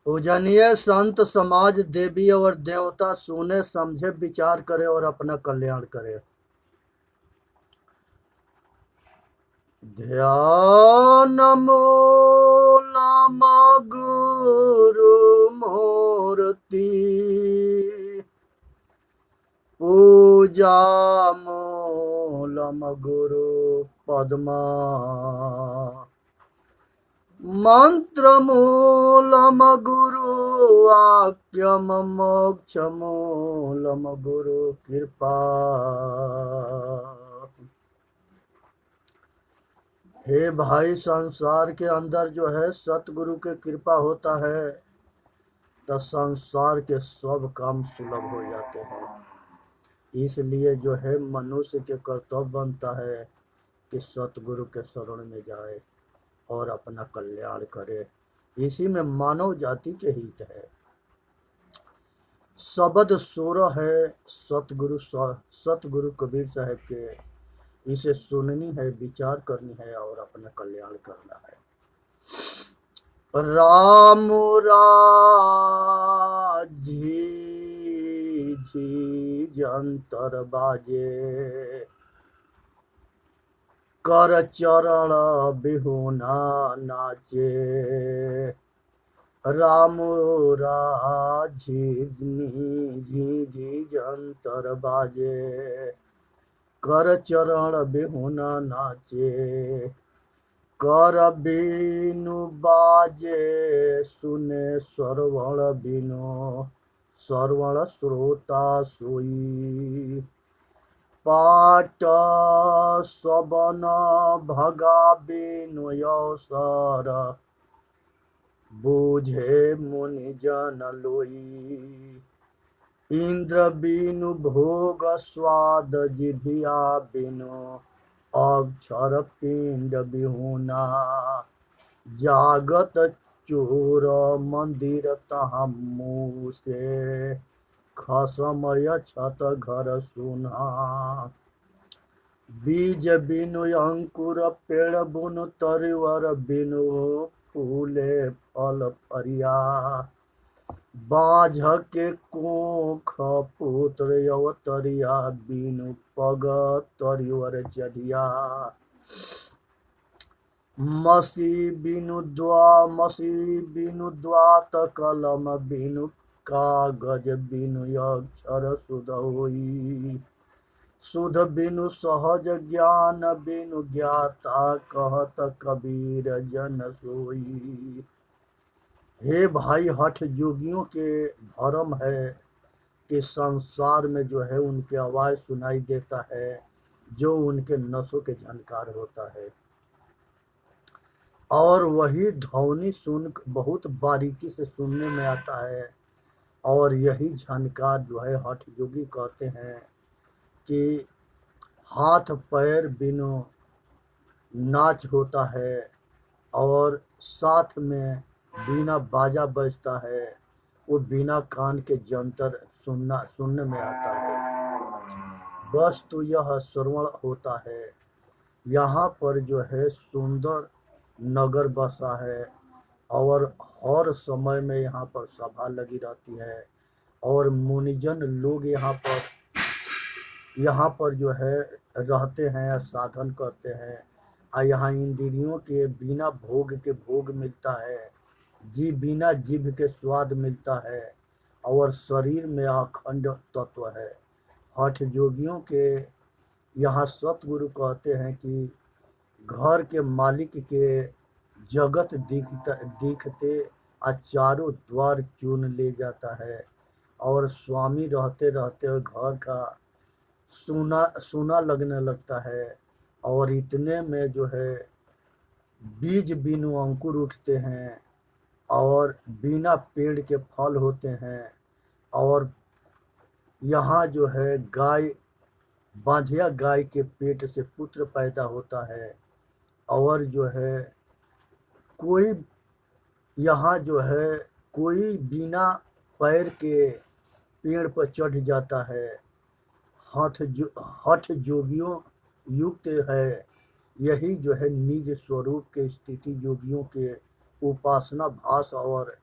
पूजनीय संत समाज देवी और देवता सुने समझे विचार करे और अपना कल्याण करे। ध्यान मूलम गुरु मूर्ति पूजा मूलम गुरु पद्मा मंत्र मूलम गुरु वाक्यम मोक्ष मूलम गुरु कृपा। हे भाई, संसार के अंदर जो है सतगुरु के कृपा होता है तो संसार के सब काम सुलभ हो जाते हैं। इसलिए जो है मनुष्य के कर्तव्य बनता है कि सतगुरु के शरण में जाए और अपना कल्याण करे। इसी में मानव जाति के हित है। शब्द सोरह है सतगुरु कबीर साहब के, इसे सुननी है, विचार करनी है और अपना कल्याण करना है। राम राजी जी जंतर बाजे कर चरण बिहुना नाचे। राम राजी जी जंतर बाजे कर चरण बिहुना नाचे। कर बीनु बाजे सुने श्रवण बिनु श्रवण श्रोता सोई। पाठ सवन भगा बिनु अवसर बूझे मुनि जन लोई। इंद्र बिनु भोग स्वाद जिभिया बिनु अक्षर पिंड बिहुना। जागत चोर मंदिर तहाँ मुँह से खसमय छत घर सुना। बीज बिनु अंकुर पेड़ बुनु तरिवर बिनु फूले फल फरिया। बाझ के कोख पुत्र अवतरिया बिनु पग तरिवर चढ़िया। मसी बिनु द्वात कलम बिनु कागज बिनु अक्षर सुध होई। सुध बिनु सहज ज्ञान बिनु ज्ञाता कहत कबीर जन सोई। हे भाई, हठ योगियों के धर्म है कि संसार में जो है उनके आवाज सुनाई देता है जो उनके नसों के झनकार होता है, और वही ध्वनि सुन बहुत बारीकी से सुनने में आता है। और यही झनकार जो है हठ योगी कहते हैं कि हाथ पैर बिनु नाच होता है और साथ में बिना बाजा बजता है, वो बिना कान के जंतर सुनने में आता है। बस तो यह श्रवण होता है। यहाँ पर जो है सुंदर नगर बसा है और हर समय में यहाँ पर सभा लगी रहती है और मुनिजन लोग यहाँ पर जो है रहते हैं, साधन करते हैं। और यहाँ इंद्रियों के बिना भोग के भोग मिलता है, बिना जीभ के स्वाद मिलता है और शरीर में अखंड तत्व है। हठ योगियों के यहाँ सतगुरु कहते हैं कि घर के मालिक के जगत दिखते चारों द्वार चुन ले जाता है और स्वामी रहते रहते घर का सूना लगने लगता है। और इतने में जो है बीज बिनु अंकुर उठते हैं और बिना पेड़ के फल होते हैं। और यहाँ जो है बांझिया गाय के पेट से पुत्र पैदा होता है और जो है कोई बिना पैर के पेड़ पर चढ़ जाता है। हठ योगियों युक्त है। यही जो है निज स्वरूप के स्थिति योगियों के उपासना भास और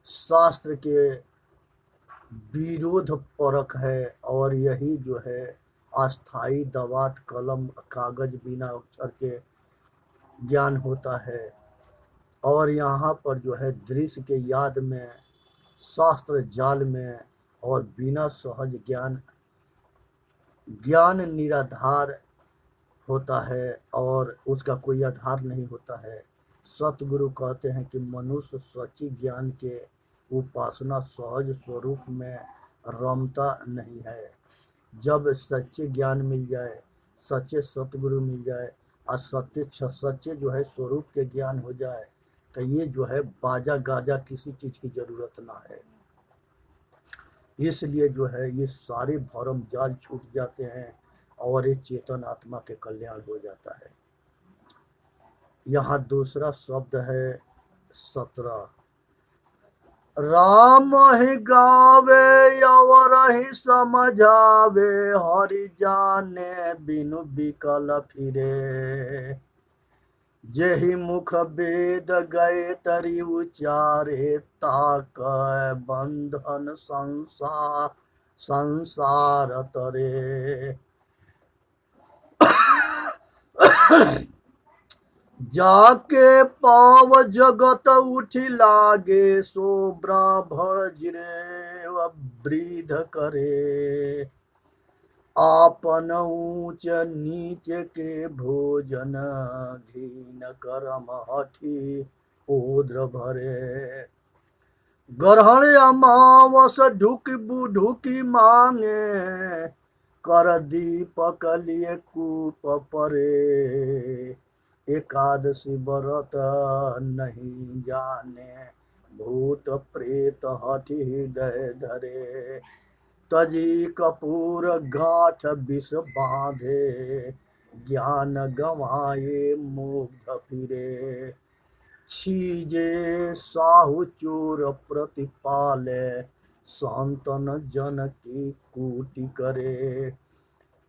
शास्त्र के विरोध परक है, और यही जो है अस्थाई दवात कलम कागज बिना अक्षर के ज्ञान होता है। और यहाँ पर जो है दृश्य के याद में, शास्त्र जाल में, और बिना सहज ज्ञान निराधार होता है और उसका कोई आधार नहीं होता है। सतगुरु कहते हैं कि मनुष्य सच्ची ज्ञान के उपासना सहज स्वरूप में रमता नहीं है। जब सच्चे ज्ञान मिल जाए, सच्चे सतगुरु मिल जाए और सच्चे जो है स्वरूप के ज्ञान हो जाए, तो ये जो है बाजा गाजा किसी चीज की जरूरत ना है। इसलिए जो है ये सारे भरम जाल छूट जाते हैं और ये चेतन आत्मा के कल्याण हो जाता है। यहाँ दूसरा शब्द है 17। राम ही गावे और ही समझावे, हरि जाने बिनु बिकल फिरे। जेहि मुख वेद गए तरि उचारे, ताक बंधन संसार तरे। जाके पाव जगत उठी लागे, सो ब्राह्मण जिने वृद्ध करे। आपन ऊंच नीच के भोजन, घीन करम हठी ओद्र भरे। ग्रहण अमावस ढुकी मांगे, कर दीपक लिए कूप परे। एकादशी व्रत नहीं जाने, भूत प्रेत हठि हृदय धरे। तजी कपूर गांठ विष बांधे, ज्ञान गंवाए मुग्ध फिरे। छीजे साहु चोर प्रतिपाले, संतन जन की कूटी करे।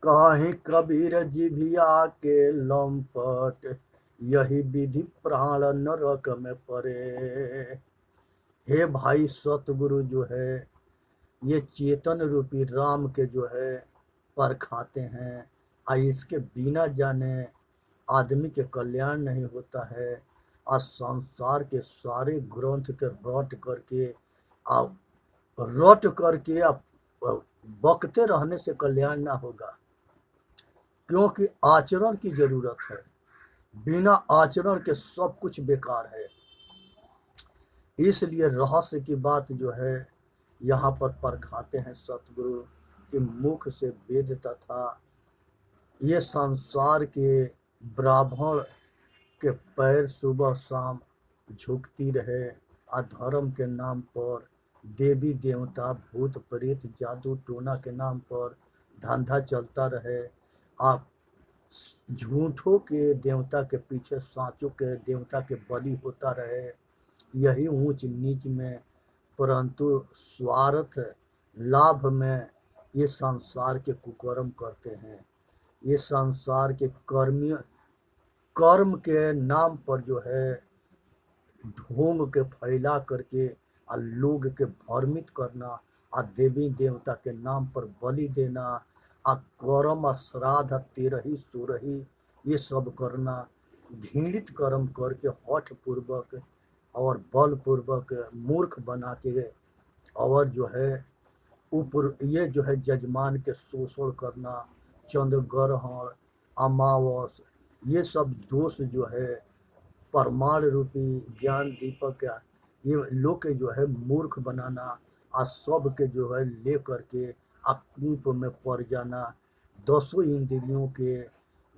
कहीं कबीर जिभिया के लंपट, यही विधि प्राण नरक में परे। हे भाई, सतगुरु जो है ये चेतन रूपी राम के जो है परखाते हैं, और इसके बिना जाने आदमी के कल्याण नहीं होता है। और संसार के सारे ग्रंथ के रट करके आप बकते रहने से कल्याण ना होगा, क्योंकि आचरण की जरूरत है। बिना आचरण के सब कुछ बेकार है। इसलिए रहस्य की बात जो है यहाँ पर परखाते हैं सतगुरु के मुख से वेद तथा ये संसार के ब्राह्मण के पैर सुबह शाम झुकती रहे। अधर्म के नाम पर देवी देवता भूत प्रेत जादू टोना के नाम पर धंधा चलता रहे। आप झूठों के देवता के पीछे साँचों के देवता के बलि होता रहे। यही ऊंच नीच में, परंतु स्वार्थ लाभ में ये संसार के कुकर्म करते हैं। ये संसार के कर्म के नाम पर जो है ढोंग के फैला करके और लोग के भ्रमित करना, और देवी देवता के नाम पर बलि देना, और कर्म श्राद्ध तेरही सोरही ये सब करना, घृणित कर्म करके हठ पूर्वक और बल पूर्वक मूर्ख बना के, और जो है ऊपर ये जो है जजमान के शोषण करना, चंद्र ग्रहण अमावस ये सब दोष जो है परमाण रूपी ज्ञान दीपक ये लोग के जो है मूर्ख बनाना, और सब के जो है ले करके अकूप में पड़ जाना। 10 इंद्रियों के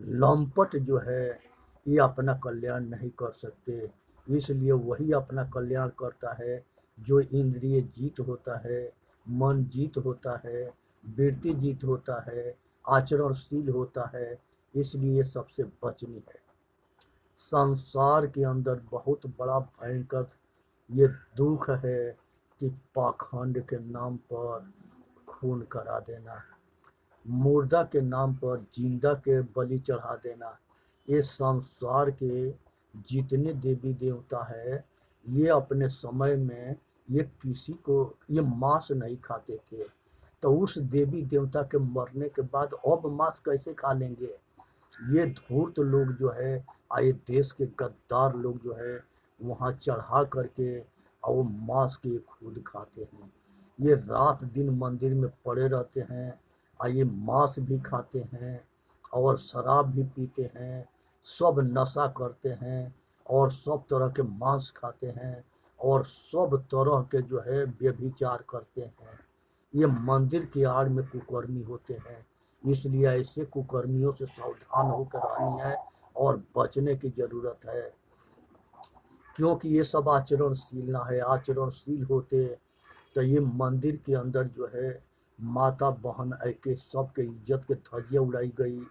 लंपट जो है ये अपना कल्याण नहीं कर सकते। इसलिए वही अपना कल्याण करता है जो इंद्रिय जीत होता है, मन जीत होता है, वृत्ति जीत होता है, आचरणशील होता है। इसलिए सबसे बचनी है। संसार के अंदर बहुत बड़ा भयंकर ये दुख है कि पाखंड के नाम पर खून करा देना, मुर्दा के नाम पर जिंदा के बलि चढ़ा देना। ये संसार के जितने देवी देवता है ये अपने समय में ये किसी को ये मांस नहीं खाते थे, तो उस देवी देवता के मरने के बाद अब मांस कैसे खा लेंगे। ये धूर्त लोग जो है आए देश के गद्दार लोग जो है वहाँ चढ़ा करके और वो मांस के खुद खाते हैं। ये रात दिन मंदिर में पड़े रहते हैं और ये मांस भी खाते हैं और शराब भी पीते हैं, सब नशा करते हैं और सब तरह के मांस खाते हैं और सब तरह के जो है व्यभिचार करते हैं। ये मंदिर की आड़ में कुकर्मी होते हैं, इसलिए ऐसे कुकर्मियों से सावधान होकर रहनी है और बचने की जरूरत है, क्योंकि ये सब आचरणशील ना है। आचरणशील होते तो ये मंदिर के अंदर जो है माता बहन ऐके सबके इज्जत के धज्जियाँ उड़ाई गई,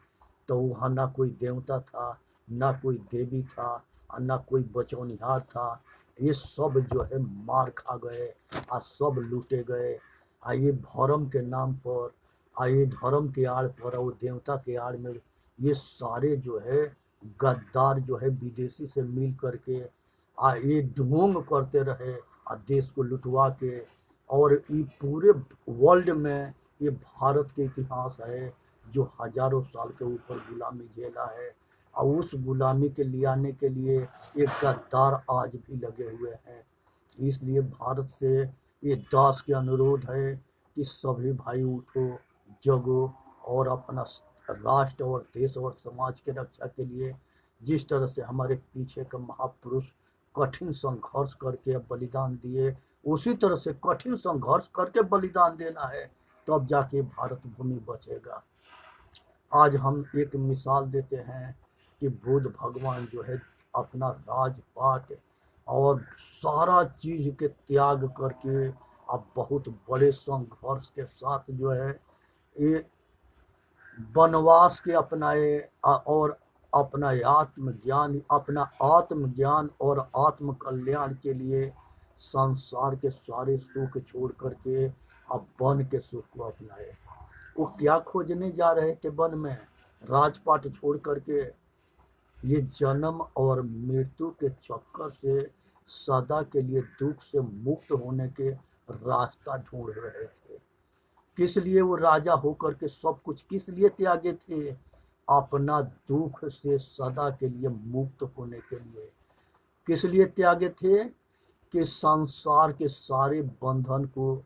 तो वहाँ ना कोई देवता था, ना कोई देवी था और ना कोई बचौनिहार था। ये सब जो है मार खा गए और सब लूटे गए। आ ये धर्म के नाम पर, आ ये धर्म के आड़ पर, वो देवता के आड़ में ये सारे जो है गद्दार जो है विदेशी से मिल करके ये ढोंग करते रहे और देश को लुटवा के। और ये पूरे वर्ल्ड में ये भारत के इतिहास है जो हजारों साल के ऊपर गुलामी झेला है, और उस गुलामी के लियाने के लिए ये गद्दार आज भी लगे हुए हैं। इसलिए भारत से ये दास के अनुरोध है कि सभी भाई उठो, जगो और अपना राष्ट्र और देश और समाज के रक्षा के लिए जिस तरह से हमारे पीछे का महापुरुष कठिन संघर्ष करके बलिदान दिए, उसी तरह से कठिन संघर्ष करके बलिदान देना है, तब जाके भारत भूमि बचेगा। आज हम एक मिसाल देते हैं कि बुद्ध भगवान जो है अपना राजपाट और सारा चीज के त्याग करके अब बहुत बड़े संघर्ष के साथ जो है ये वनवास के अपनाए और अपना आत्मज्ञान और आत्म कल्याण के लिए संसार के सारे सुख छोड़ करके अब वन के सुख को अपनाए। वो क्या खोजने जा रहे थे वन में, राजपाट छोड़ करके? ये जन्म और मृत्यु के चक्कर से सदा के लिए दुख से मुक्त होने के रास्ता ढूंढ रहे थे। किस लिए वो राजा होकर के सब कुछ किस लिए त्यागे थे? अपना दुख से सदा के लिए मुक्त होने के लिए। किस लिए त्यागे थे? कि संसार के सारे बंधन को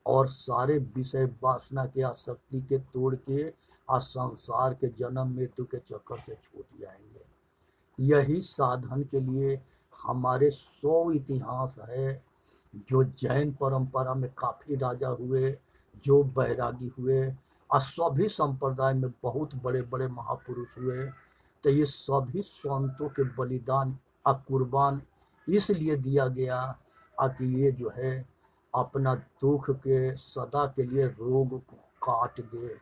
और सारे विषय वासना के आसक्ति के तोड़ के और संसार के जन्म मृत्यु के चक्कर से छूट जाएंगे। यही साधन के लिए हमारे 100 इतिहास है। जो जैन परंपरा में काफी राजा हुए, जो बैरागी हुए और सभी संप्रदाय में बहुत बड़े बड़े महापुरुष हुए, तो ये सभी संतों के बलिदान और कुर्बान इसलिए दिया गया कि ये जो है अपना दुख के सदा के लिए रोग को काट दे।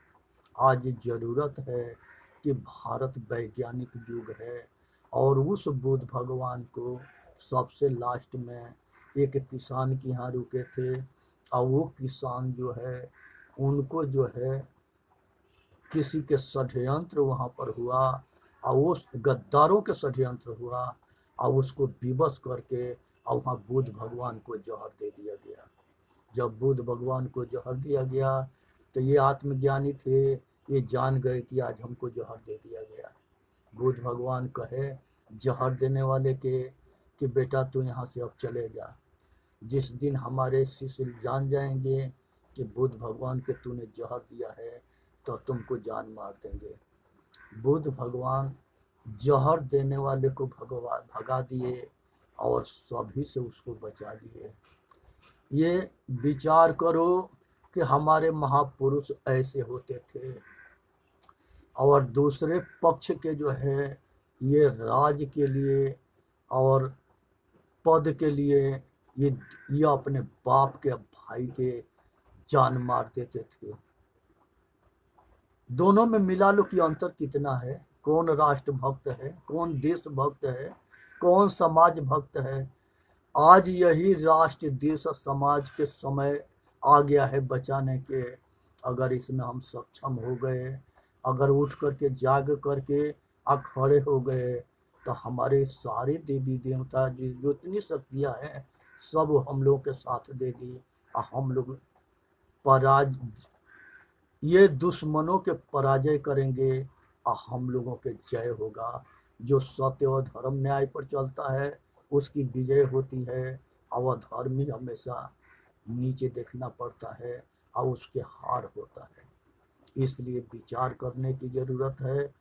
आज जरूरत है कि भारत वैज्ञानिक युग है, और उस बुद्ध भगवान को सबसे लास्ट में एक किसान के यहाँ रुके थे, और वो किसान जो है उनको जो है किसी के षड्यंत्र वहाँ पर हुआ, और उस गद्दारों के षड्यंत्र हुआ, और उसको विवश करके और वहाँ बुद्ध भगवान को जहर दे दिया गया। जब बुद्ध भगवान को जहर दिया गया तो ये आत्मज्ञानी थे, ये जान गए कि आज हमको जहर दे दिया गया। बुद्ध भगवान कहे जहर देने वाले के कि बेटा तू यहाँ से अब चले जा। जिस दिन हमारे शिष्य जान जाएंगे कि बुद्ध भगवान के तूने जहर दिया है तो तुमको जान मार देंगे। बुद्ध भगवान जहर देने वाले को भगा दिए और सभी से उसको बचा दिए। ये विचार करो कि हमारे महापुरुष ऐसे होते थे, और दूसरे पक्ष के जो है ये राज के लिए और पद के लिए ये अपने बाप के भाई के जान मार देते थे। दोनों में मिला लो कि अंतर कितना है। कौन राष्ट्र भक्त है, कौन देश भक्त है, कौन समाज भक्त है। आज यही राष्ट्र देश समाज के समय आ गया है बचाने के। अगर इसमें हम सक्षम हो गए, अगर उठ करके जाग करके खड़े हो गए, तो हमारे सारे देवी देवता जितनी शक्तियाँ हैं सब हम लोगों के साथ देगी और हम लोग पराज ये दुश्मनों के पराजय करेंगे और हम लोगों के जय होगा। जो सत्य और धर्म न्याय पर चलता है उसकी विजय होती है, और अधर्मी हमेशा नीचे देखना पड़ता है और उसके हार होता है। इसलिए विचार करने की जरूरत है।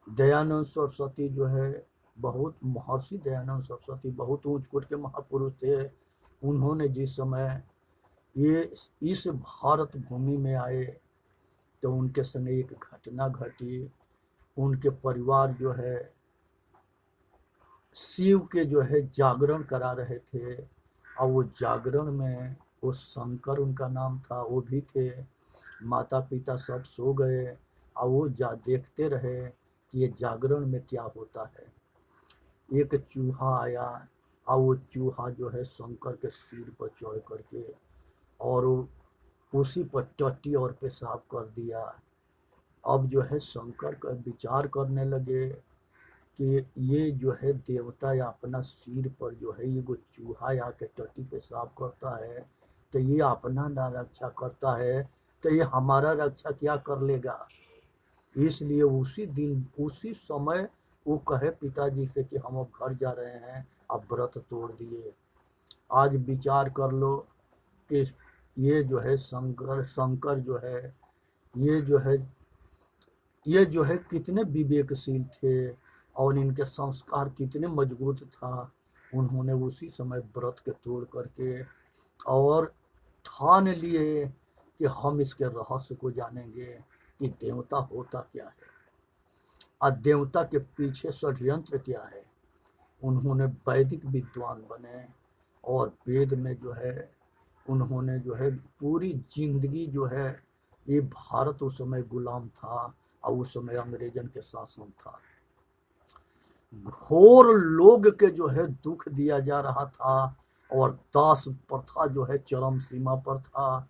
दयानंद सरस्वती जो है बहुत, महर्षि दयानंद सरस्वती बहुत ऊंच कोट के महापुरुष थे। उन्होंने जिस समय ये इस भारत भूमि में आए तो उनके संग एक घटना घटी। उनके परिवार जो है शिव के जो है जागरण करा रहे थे, और वो जागरण में वो शंकर उनका नाम था, वो भी थे। माता पिता सब सो गए और वो देखते रहे कि ये जागरण में क्या होता है। एक चूहा आया और वो चूहा जो है शंकर के सिर पर चढ़ करके और उसी पर टट्टी और पेशाब कर दिया। अब जो है शंकर का विचार करने लगे कि ये जो है देवता या अपना सिर पर जो है ये चूहा या के टट्टी पेशाब करता है, तो ये अपना ना रक्षा करता है तो ये हमारा रक्षा क्या कर लेगा। इसलिए उसी दिन उसी समय वो कहे पिताजी से कि हम अब घर जा रहे हैं, अब व्रत तोड़ दिए। आज विचार कर लो कि ये जो है शंकर जो है ये जो है कितने विवेकशील थे और इनके संस्कार कितने मजबूत था। उन्होंने उसी समय व्रत के तोड़ करके और ठान लिए कि हम इसके रहस्य को जानेंगे कि देवता होता क्या है और देवता के पीछे षड्यंत्र क्या है। उन्होंने वैदिक विद्वान बने और वेद में जो है उन्होंने जो है पूरी जिंदगी जो है, ये भारत उस समय गुलाम था और उस समय अंग्रेजन के शासन था। घोर लोग के जो है दुख दिया जा रहा था और दास प्रथा जो है चरम सीमा पर था।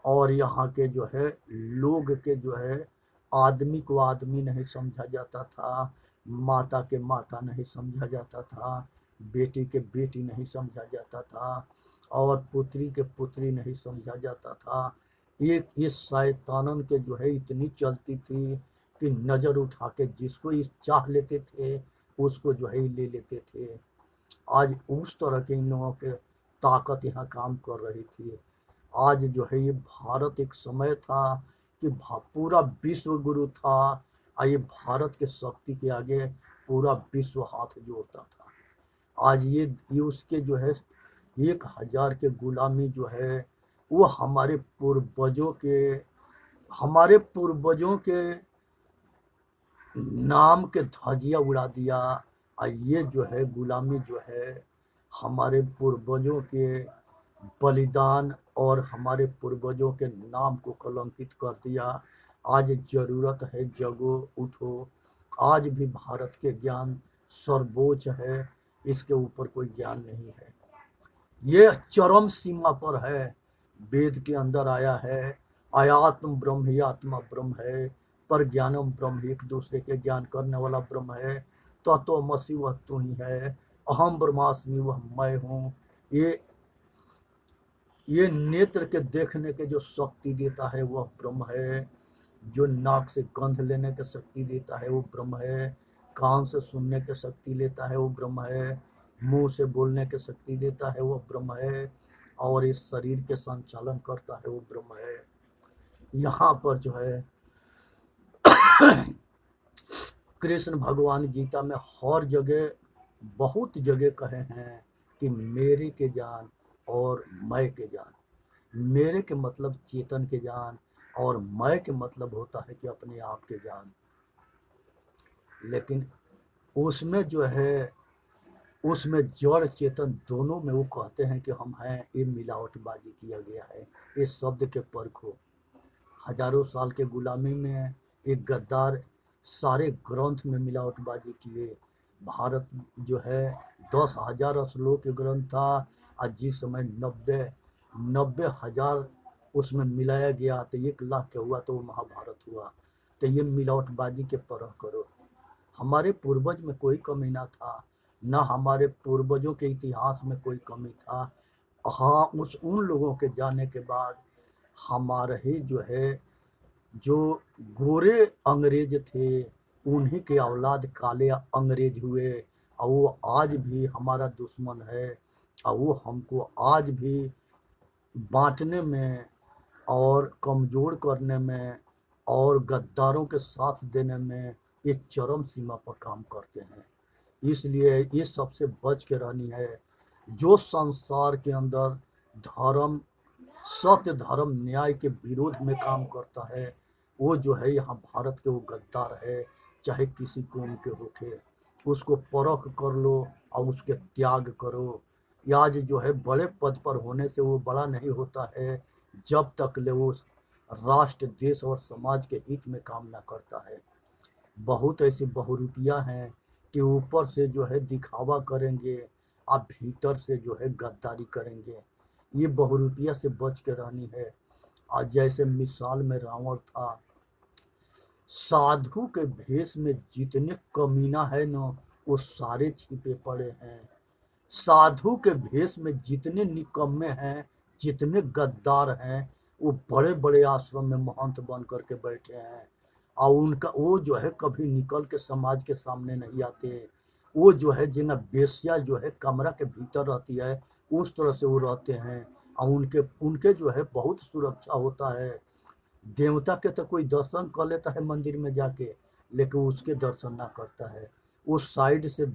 और यहाँ के जो है लोग के जो है आदमी को आदमी नहीं समझा जाता था, माता के माता नहीं समझा जाता था, बेटी के बेटी नहीं समझा जाता था और पुत्री के पुत्री नहीं समझा जाता था। एक इस शैतानन के जो है इतनी चलती थी कि नजर उठा के जिसको इस चाह लेते थे उसको जो है ले लेते थे। आज उस तरह के इन लोगों के ताकत यहाँ काम कर रही थी। आज जो है ये भारत एक समय था कि पूरा विश्व गुरु था और ये भारत के शक्ति के आगे पूरा विश्व हाथ जोड़ता था। आज ये उसके जो है 1000 के गुलामी जो है वो हमारे पूर्वजों के नाम के धजिया उड़ा दिया। और ये जो है गुलामी जो है हमारे पूर्वजों के बलिदान और हमारे पूर्वजों के नाम को कलंकित कर दिया। आज जरूरत है जगो उठो। आज भी भारत के ज्ञान सर्वोच्च है, इसके ऊपर कोई ज्ञान नहीं है। ये चरम सीमा पर है। वेद के अंदर आया है आयात्म ब्रह्म ही आत्मा ब्रह्म है, पर ज्ञानम ब्रह्म, एक दूसरे के ज्ञान करने वाला ब्रह्म है। तत्वमसि वह तू ही है, अहम ब्रह्मास्मि वह मैं हूँ। ये नेत्र के देखने के जो शक्ति देता है वह ब्रह्म है। जो नाक से गंध लेने की शक्ति देता है वो ब्रह्म है। कान से सुनने की शक्ति लेता है वो ब्रह्म है। मुंह से बोलने की शक्ति देता है वो ब्रह्म है। और इस शरीर के संचालन करता है वो ब्रह्म है। यहाँ पर जो है कृष्ण भगवान गीता में हर जगह बहुत जगह कहे हैं कि मेरे के जान और मैं के जान। मेरे के मतलब चेतन के जान और मैं के मतलब होता है कि अपने आप के जान। लेकिन उसमें जो है उसमें जड़ चेतन दोनों में वो कहते हैं कि हम हैं, ये मिलावटबाजी किया गया है। इस शब्द के परखो। हजारों साल के गुलामी में एक गद्दार सारे ग्रंथ में मिलावटबाजी किए। भारत जो है 10,000 श्लोक के ग्रंथ था। आज जिस समय 90,000 उसमें मिलाया गया तो 1 लाख के हुआ तो वो महाभारत हुआ। तो ये मिलावटबाजी के परख करो। हमारे पूर्वज में कोई कमी ना था, ना हमारे पूर्वजों के इतिहास में कोई कमी था। हाँ, उन लोगों के जाने के बाद हमारे ही जो है, जो गोरे अंग्रेज थे, उन्हीं के औलाद काले अंग्रेज हुए, और वो आज भी हमारा दुश्मन है, और वो हमको आज भी बांटने में और कमजोर करने में और गद्दारों के साथ देने में ये चरम सीमा पर काम करते हैं। इसलिए ये सबसे बच के रहनी है। जो संसार के अंदर धर्म, सत्य, धर्म, न्याय के विरोध में काम करता है, वो जो है यहाँ भारत के वो गद्दार है, चाहे किसी कौम के होके। उसको परख कर लो और उसके त्याग करो। आज जो है बड़े पद पर होने से वो बड़ा नहीं होता है, जब तक ले वो राष्ट्र, देश और समाज के हित में काम ना करता है। बहुत ऐसी बहुरूपिया हैं कि ऊपर से जो है दिखावा करेंगे, आप भीतर से जो है गद्दारी करेंगे। ये बहुरूपिया से बच के रहनी है। आज जैसे मिसाल में रावण था, साधु के भेष में जितने कमीना है ना, वो सारे छिपे पड़े हैं। साधु के भेष में जितने निकम्मे हैं, जितने गद्दार हैं, वो बड़े बड़े आश्रम में महंत बन करके बैठे हैं, और उनका वो जो है कभी निकल के समाज के सामने नहीं आते। वो जो है जिन्हें बेश्या जो है कमरा के भीतर रहती है, उस तरह से वो रहते हैं, और उनके उनके जो है बहुत सुरक्षा होता है। देवता के तो कोई दर्शन कर लेता है मंदिर में जाके, लेकिन उसके दर्शन ना करता है। वो साइड से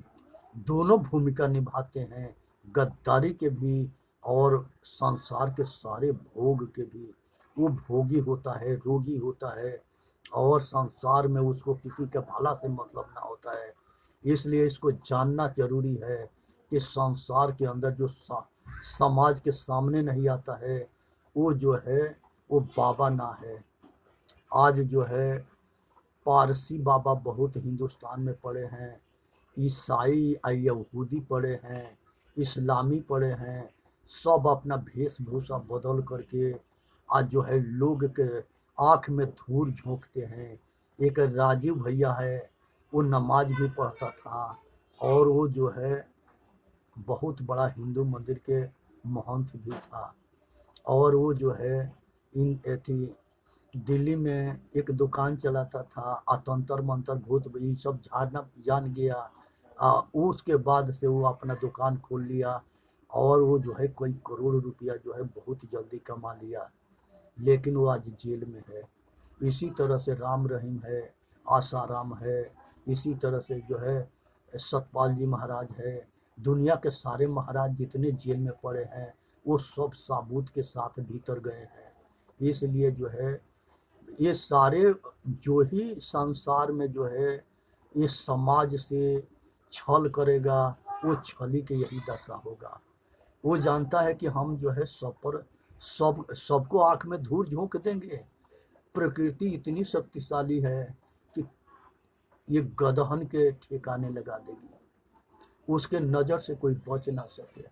दोनों भूमिका निभाते हैं, गद्दारी के भी और संसार के सारे भोग के भी। वो भोगी होता है, रोगी होता है, और संसार में उसको किसी के भला से मतलब ना होता है। इसलिए इसको जानना जरूरी है कि संसार के अंदर जो समाज के सामने नहीं आता है, वो जो है वो बाबा ना है। आज जो है पारसी बाबा बहुत हिंदुस्तान में पड़े हैं, ईसाई यहूदी पड़े हैं, इस्लामी पड़े हैं। सब अपना वेशभूषा बदल करके आज जो है लोग के आँख में धूल झोंकते हैं। एक राजीव भैया है, वो नमाज भी पढ़ता था, और वो जो है बहुत बड़ा हिंदू मंदिर के महंत भी था। और वो जो है इन थी दिल्ली में एक दुकान चलाता था, अतंतर मंतर भूत ये सब झाड़ना जान गया। उसके बाद से वो अपना दुकान खोल लिया, और वो जो है कई करोड़ रुपया जो है बहुत जल्दी कमा लिया, लेकिन वो आज जेल में है। इसी तरह से राम रहीम है, आसाराम है, इसी तरह से जो है सतपाल जी महाराज है। दुनिया के सारे महाराज जितने जेल में पड़े हैं, वो सब साबूत के साथ भीतर गए हैं। इसलिए जो है ये सारे जो ही संसार में जो है ये समाज से छल करेगा, वो छली के यही दशा होगा। वो जानता है कि हम जो है सबको आंख में धूल झोंक देंगे। प्रकृति इतनी शक्तिशाली है कि ये गदहन के ठिकाने लगा देगी, उसके नज़र से कोई बच ना सके।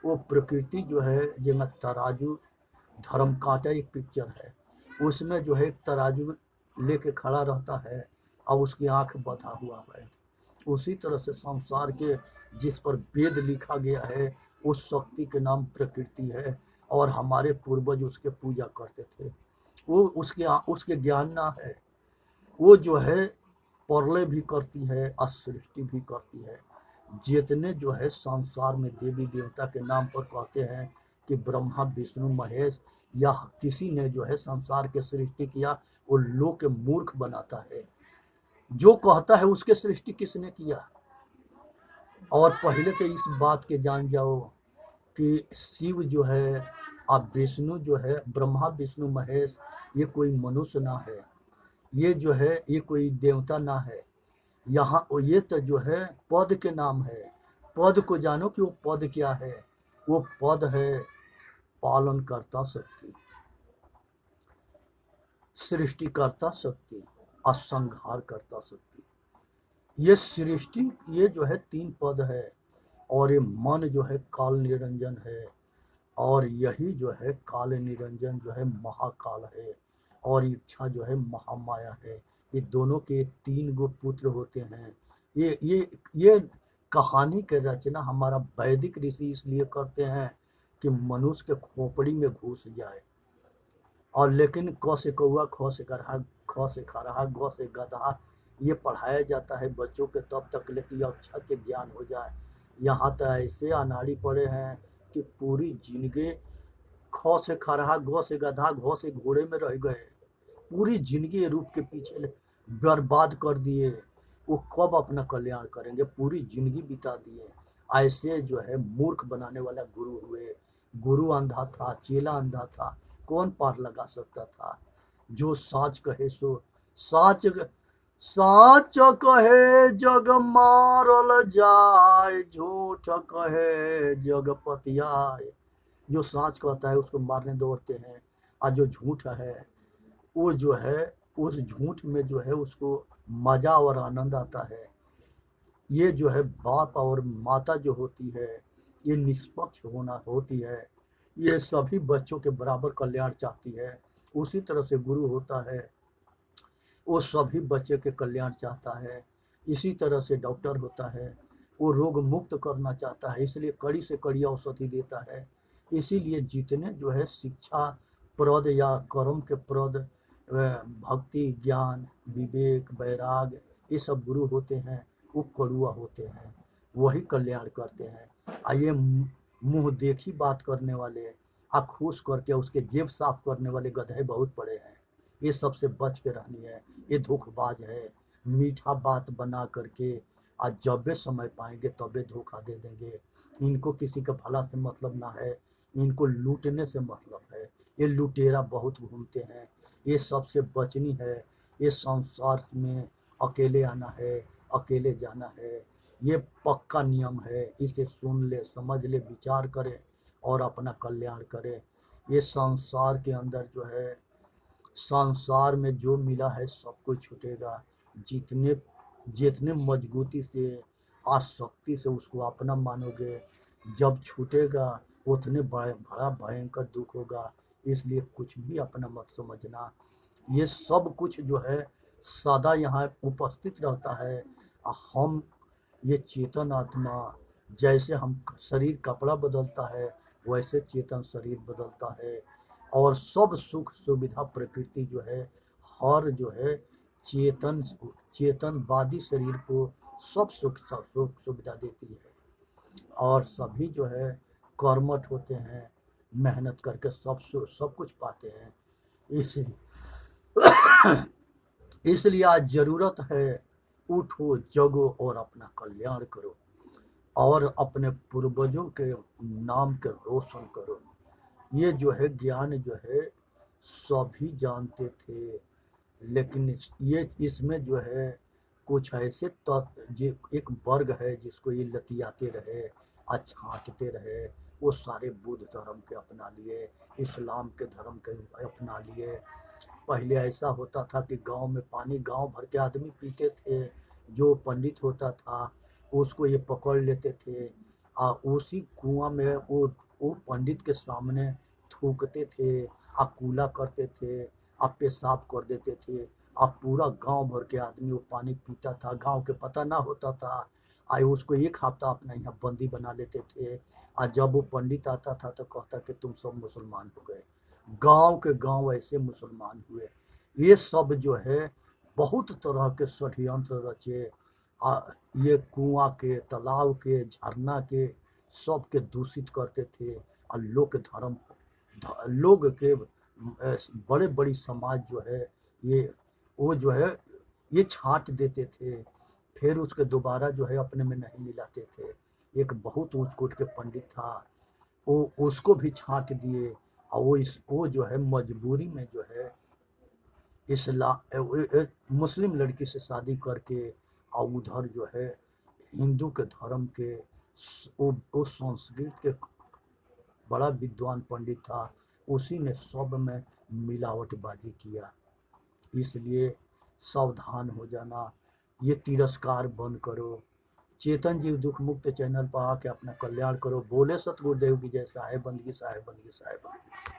वो प्रकृति जो है जिसमें तराजू, धर्म कांटा एक पिक्चर है, उसमें जो है एक तराजू लेके खड़ा रहता है और उसकी आंख बंधा हुआ है। उसी तरह से संसार के जिस पर वेद लिखा गया है, उस शक्ति के नाम प्रकृति है, और हमारे पूर्वज उसके पूजा करते थे। वो उसके ज्ञान ना है। वो जो है प्रलय भी करती है और सृष्टि भी करती है। जितने जो है संसार में देवी देवता के नाम पर कहते हैं कि ब्रह्मा विष्णु महेश या किसी ने जो है संसार के सृष्टि किया, वो लोग के मूर्ख बनाता है। जो कहता है उसके सृष्टि किसने किया। और पहले तो इस बात के जान जाओ कि शिव जो है अब विष्णु जो है, ब्रह्मा विष्णु महेश, ये कोई मनुष्य ना है, ये जो है ये कोई देवता ना है। यहाँ ये तो जो है पद के नाम है। पद को जानो कि वो पद क्या है। वो पद है पालन करता शक्ति, सृष्टि करता शक्ति और संहार करता शक्ति। ये सृष्टि, ये जो है 3 पद है, और ये मन जो है काल निरंजन है, और यही जो है काल निरंजन जो है महाकाल है, और इच्छा जो है महामाया है। ये दोनों के 3 गो पुत्र होते हैं। ये कहानी के रचना हमारा वैदिक ऋषि इसलिए करते हैं कि मनुष्य के खोपड़ी में घुस जाए। और लेकिन क से कौआ, ख से गदहा, ख से खरहा, ग से गदहा, ये पढ़ाया जाता है बच्चों के तब तक लेकिन अक्षर के ज्ञान हो जाए। यहाँ तो ऐसे अनाड़ी पड़े हैं कि पूरी जिंदगी ख से खरहा, ग से गधा, घ से घोड़े में रह गए, पूरी जिंदगी रूप के पीछे बर्बाद कर दिए। वो कब अपना कल्याण करेंगे, पूरी जिंदगी बिता दिए। ऐसे जो है मूर्ख बनाने वाला गुरु हुए। गुरु अंधा था, चेला अंधा था, कौन पार लगा सकता था। जो साच कहे सो साच, साच कहे जग मारल जाए, झूठ कहे जग पतियाए। जो साच कहता है उसको मारने दौड़ते हैं, और जो झूठ है वो जो है उस झूठ में जो है उसको मजा और आनंद आता है। ये जो है बाप और माता जो होती है, ये निष्पक्ष होना होती है, ये सभी बच्चों के बराबर कल्याण चाहती है। उसी तरह से गुरु होता है, वो सभी बच्चे के कल्याण चाहता है। इसी तरह से डॉक्टर होता है, वो रोग मुक्त करना चाहता है, इसलिए कड़ी से कड़ी औषधि देता है। इसीलिए जितने जो है शिक्षा प्रद या कर्म के प्रद, भक्ति, ज्ञान, विवेक, वैराग, ये सब गुरु होते हैं, वो कड़ुआ होते हैं, वही कल्याण करते हैं। ये मुंह देखी बात करने वाले, खुश करके उसके जेब साफ करने वाले गधे बहुत पड़े हैं। ये सबसे बच के रहनी है। ये धोखेबाज है, मीठा बात बना करके आज जब वे समय पाएंगे तबे धोखा दे देंगे। इनको किसी का भला से मतलब ना है, इनको लूटने से मतलब है। ये लुटेरा बहुत घूमते हैं, ये सबसे बचनी है। ये संसार में अकेले आना है, अकेले जाना है, ये पक्का नियम है। इसे सुन ले, समझ ले, विचार करे और अपना कल्याण करे। ये संसार के अंदर जो है, संसार में जो मिला है सब कुछ छूटेगा। जितने जितने मजबूती से, आसक्ति से उसको अपना मानोगे, जब छूटेगा उतने बड़ा भयंकर दुख होगा। इसलिए कुछ भी अपना मत समझना। ये सब कुछ जो है सदा यहाँ उपस्थित रहता है। हम ये चेतन आत्मा, जैसे हम शरीर कपड़ा बदलता है वैसे चेतन शरीर बदलता है। और सब सुख सुविधा प्रकृति जो है हर जो है चेतनवादी शरीर को सब सुख सुविधा देती है। और सभी जो है कर्मठ होते हैं, मेहनत करके सब कुछ पाते हैं। इसलिए आज जरूरत है, उठो जगो और अपना कल्याण करो और अपने पूर्वजों के नाम के रोशन करो। ये जो है ज्ञान जो है सभी जानते थे, लेकिन ये इसमें जो है कुछ ऐसे तत्व, एक वर्ग है जिसको ये लतियाते रहे, छांटते रहे। वो सारे बुद्ध धर्म के अपना लिए, इस्लाम के धर्म के अपना लिए। पहले ऐसा होता था कि गांव में पानी गांव भर के आदमी पीते थे, जो पंडित होता था उसको ये पकड़ लेते थे, उसी कुआं में वो पंडित के सामने थूकते थे, कूला करते थे, पेशाब कर देते थे। पूरा गांव भर के आदमी वो पानी पीता था, गांव के पता ना होता था। उसको एक हफ्ता अपना यहाँ बंदी बना लेते थे। जब वो पंडित आता था तो कहता कि तुम सब मुसलमान हो गए। गांव के गांव ऐसे मुसलमान हुए। ये सब जो है बहुत तरह के षड्यंत्र रचे। ये कुआं के, तालाब के, झरना के सब के दूषित करते थे। और लोग के बड़े बड़ी समाज जो है ये वो जो है ये छांट देते थे। फिर उसके दोबारा जो है अपने में नहीं मिलाते थे। एक बहुत ऊंच कोट के पंडित था, वो उसको भी छांट दिए। और वो जो है मजबूरी में जो है मुस्लिम लड़की से शादी करके और उधर जो है हिंदू के धर्म के वो संस्कृत के बड़ा विद्वान पंडित था, उसी ने सब में मिलावटबाजी किया। इसलिए सावधान हो जाना, ये तिरस्कार बंद करो। चेतन जीव दुख मुक्त चैनल पर आके अपना कल्याण करो। बोले सतगुरुदेव की जय। साहेब बंदगी, साहेब बंदगी, साहेब बंदगी।